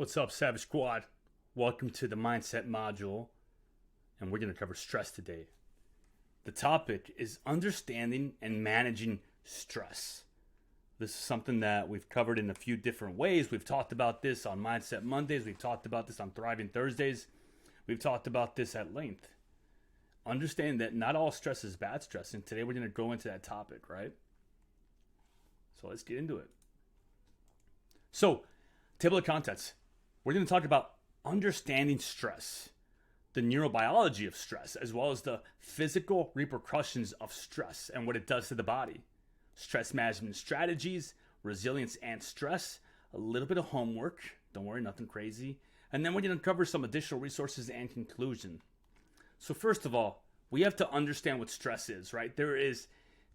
What's up, Savage Squad? Welcome to the Mindset module, and we're going to cover stress today. The topic is understanding and managing stress. This is something that we've covered in a few different ways. We've talked about this on Mindset Mondays. We've talked about this on Thriving Thursdays. We've talked about this at length. Understand that not all stress is bad stress, and today we're going to go into that topic, right? So let's get into it. So, table of contents. We're going to talk about understanding stress, the neurobiology of stress, as well as the physical repercussions of stress and what it does to the body. Stress management strategies, resilience and stress, a little bit of homework. Don't worry, nothing crazy. And then we're going to cover some additional resources and conclusion. So first of all, we have to understand what stress is, right? There is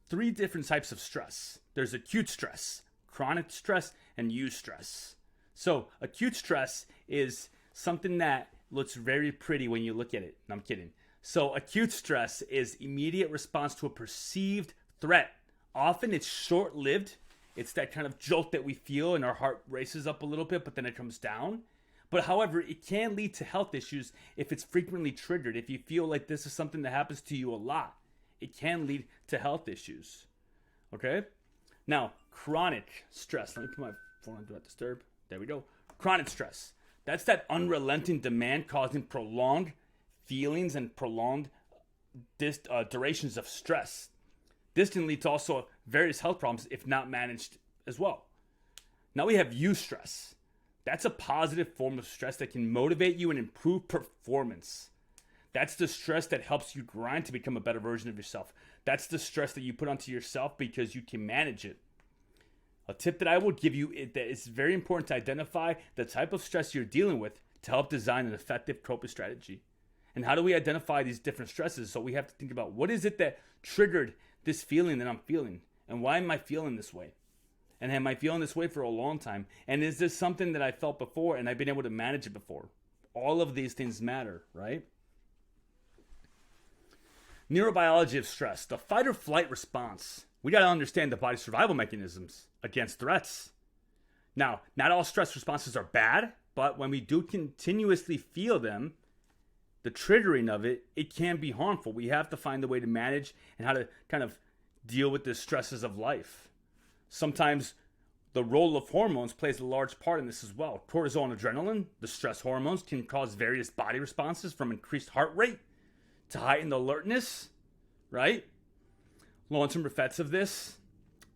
three different types of stress. There's acute stress, chronic stress, and eustress. So acute stress is something that looks very pretty when you look at it. No, I'm kidding. So acute stress is immediate response to a perceived threat. Often it's short-lived. It's that kind of jolt that we feel and our heart races up a little bit, but then it comes down. But however, it can lead to health issues if it's frequently triggered. If you feel like this is something that happens to you a lot, it can lead to health issues. Okay? Now, chronic stress. Let me put my phone on Do Not Disturb. There we go. Chronic stress. That's that unrelenting demand causing prolonged feelings and prolonged durations of stress. This can lead to also various health problems if not managed as well. Now we have eustress. That's a positive form of stress that can motivate you and improve performance. That's the stress that helps you grind to become a better version of yourself. That's the stress that you put onto yourself because you can manage it. A tip that I will give you is that it's very important to identify the type of stress you're dealing with to help design an effective coping strategy. And how do we identify these different stresses? So we have to think about what is it that triggered this feeling that I'm feeling? And why am I feeling this way? And am I feeling this way for a long time? And is this something that I felt before and I've been able to manage it before? All of these things matter, right? Neurobiology of stress, the fight or flight response. We got to understand the body's survival mechanisms against threats. Now, not all stress responses are bad, but when we do continuously feel them, the triggering of it, it can be harmful. We have to find a way to manage and how to kind of deal with the stresses of life. Sometimes the role of hormones plays a large part in this as well. Cortisol and adrenaline, the stress hormones, can cause various body responses from increased heart rate to heightened alertness, right? Long-term effects of this,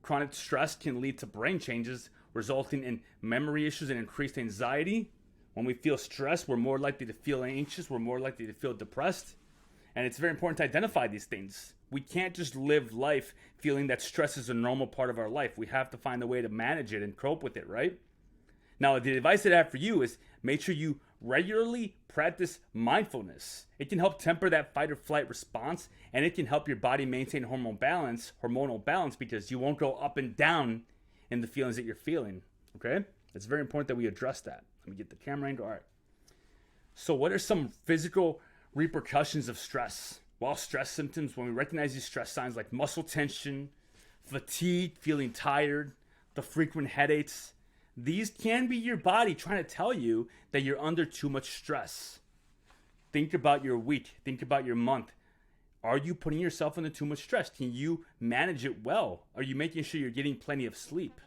chronic stress can lead to brain changes, resulting in memory issues and increased anxiety. When we feel stressed, we're more likely to feel anxious, we're more likely to feel depressed. And it's very important to identify these things. We can't just live life feeling that stress is a normal part of our life. We have to find a way to manage it and cope with it, right? Now, the advice that I have for you is make sure you regularly practice mindfulness. It can help temper that fight or flight response, and it can help your body maintain hormonal balance, because you won't go up and down in the feelings that you're feeling, okay? It's very important that we address that. Let me get the camera angle. All right. So what are some physical repercussions of stress? Well, stress symptoms, when we recognize these stress signs like muscle tension, fatigue, feeling tired, the frequent headaches, these can be your body trying to tell you that you're under too much stress. Think about your week. Think about your month. Are you putting yourself under too much stress? Can you manage it well? Are you making sure you're getting plenty of sleep?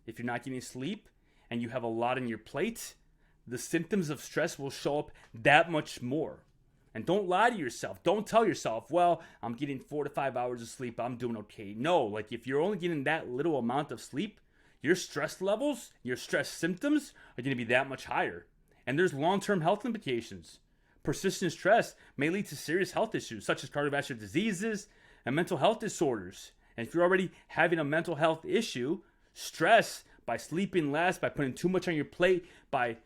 If you're not getting sleep and you have a lot on your plate, the symptoms of stress will show up that much more. And don't lie to yourself. Don't tell yourself, well, I'm getting 4 to 5 hours of sleep, I'm doing okay. No, like if you're only getting that little amount of sleep, your stress levels, your stress symptoms are going to be that much higher. And there's long-term health implications. Persistent stress may lead to serious health issues such as cardiovascular diseases and mental health disorders. And if you're already having a mental health issue, stress by sleeping less, by putting too much on your plate, by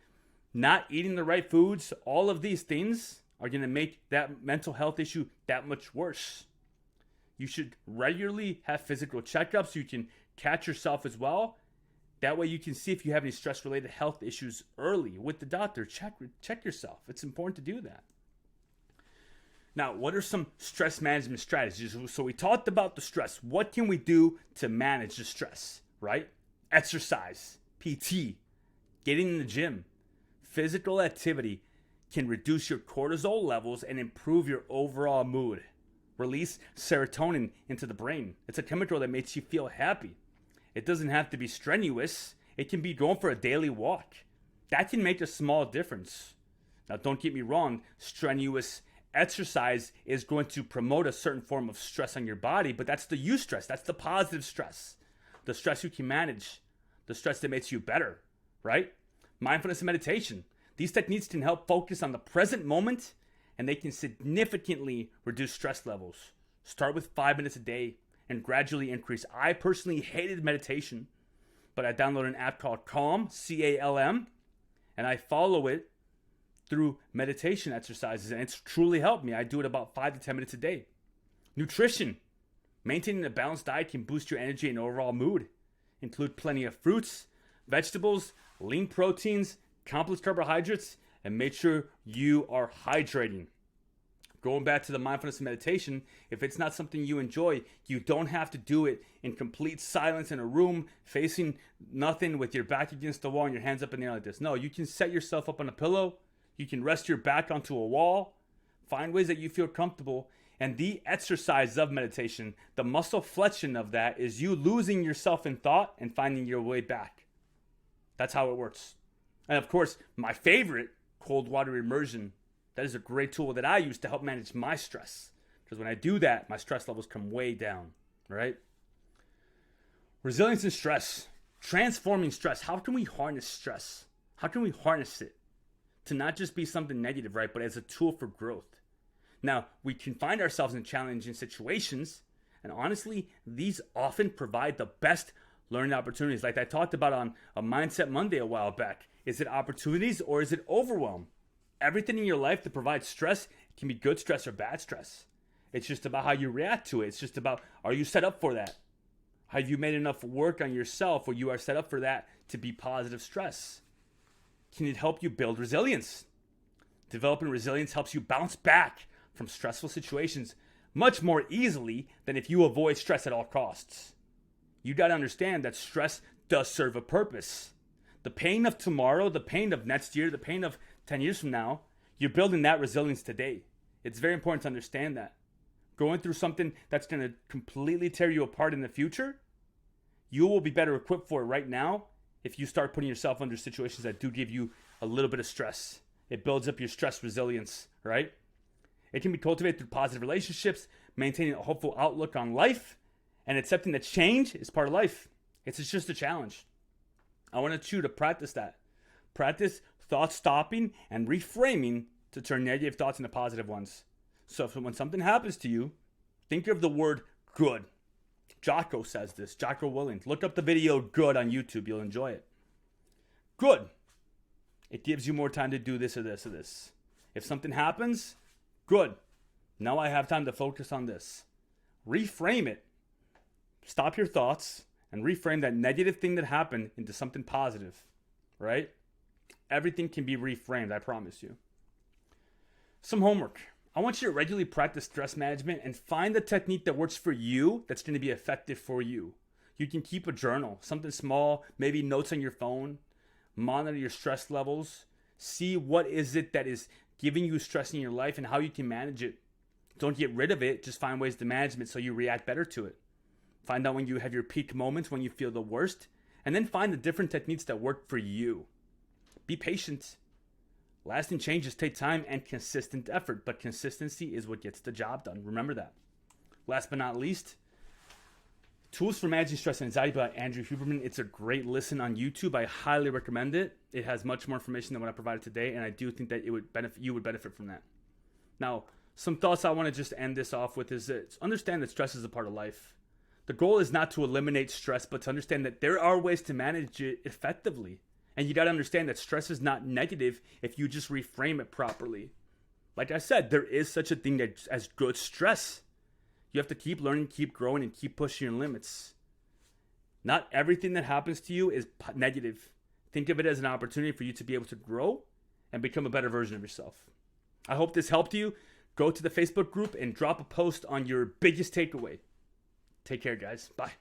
not eating the right foods, all of these things are going to make that mental health issue that much worse. You should regularly have physical checkups so you can catch yourself as well. That way you can see if you have any stress-related health issues early with the doctor. Check yourself. It's important to do that. Now, what are some stress management strategies? So we talked about the stress. What can we do to manage the stress, right? Exercise, PT, getting in the gym, physical activity can reduce your cortisol levels and improve your overall mood. Release serotonin into the brain. It's a chemical that makes you feel happy. It doesn't have to be strenuous. It can be going for a daily walk. That can make a small difference. Now, don't get me wrong, strenuous exercise is going to promote a certain form of stress on your body, but that's the eustress. That's the positive stress. The stress you can manage. The stress that makes you better, right? Mindfulness and meditation. These techniques can help focus on the present moment, and they can significantly reduce stress levels. Start with 5 minutes a day and gradually increase. I personally hated meditation, but I downloaded an app called Calm, C-A-L-M, and I follow it through meditation exercises, and it's truly helped me. I do it about 5 to 10 minutes a day. Nutrition. Maintaining a balanced diet can boost your energy and overall mood. Include plenty of fruits, vegetables, lean proteins, complex carbohydrates, and make sure you are hydrating. Going back to the mindfulness and meditation, if it's not something you enjoy, you don't have to do it in complete silence in a room, facing nothing with your back against the wall and your hands up in the air like this. No, you can set yourself up on a pillow. You can rest your back onto a wall. Find ways that you feel comfortable. And the exercise of meditation, the muscle flexion of that is you losing yourself in thought and finding your way back. That's how it works. And of course, my favorite, cold water immersion. That is a great tool that I use to help manage my stress. Because when I do that, my stress levels come way down, right? Resilience and stress. Transforming stress. How can we harness stress? How can we harness it to not just be something negative, right? But as a tool for growth. Now, we can find ourselves in challenging situations. And honestly, these often provide the best learning opportunities. Like I talked about on a Mindset Monday a while back. Is it opportunities or is it overwhelm? Everything in your life that provides stress can be good stress or bad stress. It's just about how you react to it. It's just about, are you set up for that? Have you made enough work on yourself where you are set up for that to be positive stress? Can it help you build resilience? Developing resilience helps you bounce back from stressful situations much more easily than if you avoid stress at all costs. You got to understand that stress does serve a purpose. The pain of tomorrow, the pain of next year, the pain of 10 years from now, you're building that resilience today. It's very important to understand that. Going through something that's going to completely tear you apart in the future, you will be better equipped for it right now if you start putting yourself under situations that do give you a little bit of stress. It builds up your stress resilience, right? It can be cultivated through positive relationships, maintaining a hopeful outlook on life, and accepting that change is part of life. It's just a challenge. I want you to practice that. Practice thought stopping and reframing to turn negative thoughts into positive ones. So when something happens to you, think of the word good. Jocko says this, Jocko Willink. Look up the video good on YouTube. You'll enjoy it. Good. It gives you more time to do this or this or this. If something happens, good. Now I have time to focus on this. Reframe it. Stop your thoughts and reframe that negative thing that happened into something positive, right? Everything can be reframed, I promise you. Some homework. I want you to regularly practice stress management and find the technique that works for you that's going to be effective for you. You can keep a journal, something small, maybe notes on your phone. Monitor your stress levels. See what is it that is giving you stress in your life and how you can manage it. Don't get rid of it. Just find ways to manage it so you react better to it. Find out when you have your peak moments, when you feel the worst, and then find the different techniques that work for you. Be patient. Lasting changes take time and consistent effort, but consistency is what gets the job done. Remember that. Last but not least, Tools for Managing Stress and Anxiety by Andrew Huberman. It's a great listen on YouTube. I highly recommend it. It has much more information than what I provided today, and I do think that you would benefit from that. Now, some thoughts I want to just end this off with is that understand that stress is a part of life. The goal is not to eliminate stress, but to understand that there are ways to manage it effectively. And you got to understand that stress is not negative if you just reframe it properly. Like I said, there is such a thing as good stress. You have to keep learning, keep growing, and keep pushing your limits. Not everything that happens to you is negative. Think of it as an opportunity for you to be able to grow and become a better version of yourself. I hope this helped you. Go to the Facebook group and drop a post on your biggest takeaway. Take care, guys. Bye.